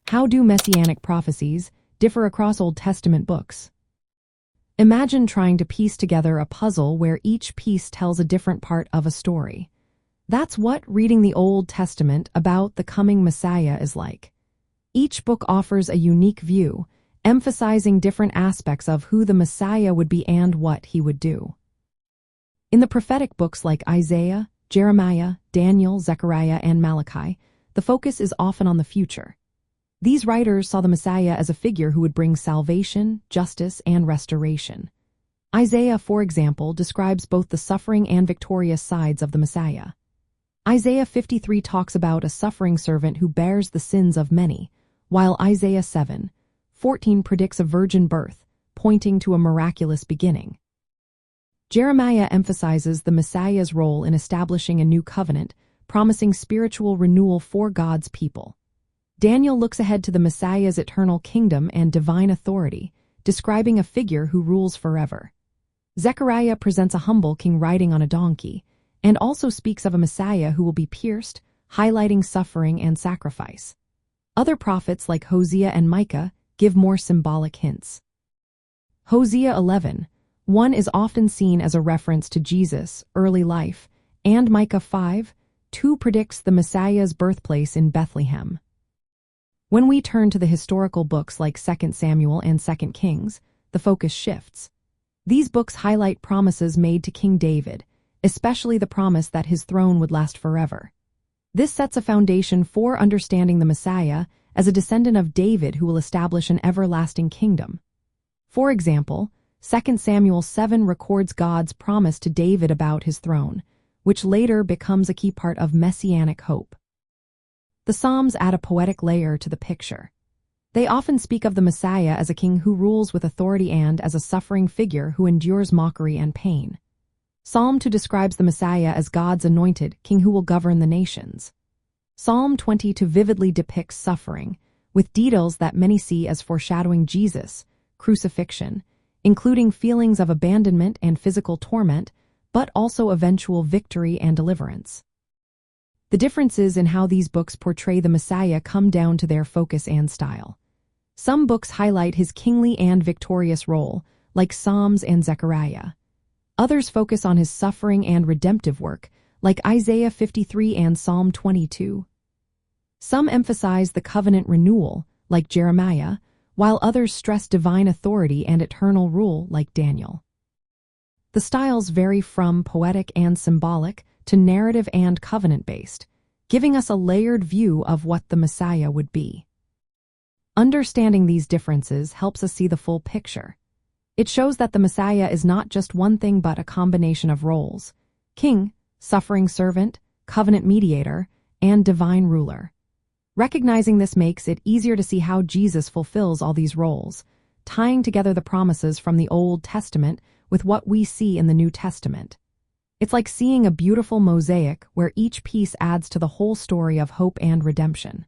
How do Messianic prophecies differ across Old Testament books? Imagine trying to piece together a puzzle where each piece tells a different part of a story. That's what reading the Old Testament about the coming Messiah is like. Each book offers a unique view, emphasizing different aspects of who the Messiah would be and what he would do. In the prophetic books like Isaiah, Jeremiah, Daniel, Zechariah, and Malachi, the focus is often on the future. These writers saw the Messiah as a figure who would bring salvation, justice, and restoration. Isaiah, for example, describes both the suffering and victorious sides of the Messiah. Isaiah 53 talks about a suffering servant who bears the sins of many, while Isaiah 7:14 predicts a virgin birth, pointing to a miraculous beginning. Jeremiah emphasizes the Messiah's role in establishing a new covenant, promising spiritual renewal for God's people. Daniel looks ahead to the Messiah's eternal kingdom and divine authority, describing a figure who rules forever. Zechariah presents a humble king riding on a donkey, and also speaks of a Messiah who will be pierced, highlighting suffering and sacrifice. Other prophets like Hosea and Micah give more symbolic hints. Hosea 11:1 is often seen as a reference to Jesus' early life, and Micah 5:2 predicts the Messiah's birthplace in Bethlehem. When we turn to the historical books like 2 Samuel and 2 Kings, the focus shifts. These books highlight promises made to King David, especially the promise that his throne would last forever. This sets a foundation for understanding the Messiah as a descendant of David who will establish an everlasting kingdom. For example, 2 Samuel 7 records God's promise to David about his throne, which later becomes a key part of Messianic hope. The Psalms add a poetic layer to the picture. They often speak of the Messiah as a king who rules with authority and as a suffering figure who endures mockery and pain. Psalm 2 describes the Messiah as God's anointed king who will govern the nations. Psalm 22 vividly depicts suffering, with details that many see as foreshadowing Jesus' crucifixion, including feelings of abandonment and physical torment, but also eventual victory and deliverance. The differences in how these books portray the Messiah come down to their focus and style. Some books highlight his kingly and victorious role, like Psalms and Zechariah. Others focus on his suffering and redemptive work, like Isaiah 53 and Psalm 22. Some emphasize the covenant renewal, like Jeremiah, while others stress divine authority and eternal rule, like Daniel. The styles vary from poetic and symbolic to narrative and covenant-based, giving us a layered view of what the Messiah would be. Understanding these differences helps us see the full picture. It shows that the Messiah is not just one thing but a combination of roles: king, suffering servant, covenant mediator, and divine ruler. Recognizing this makes it easier to see how Jesus fulfills all these roles, tying together the promises from the Old Testament with what we see in the New Testament. It's like seeing a beautiful mosaic where each piece adds to the whole story of hope and redemption.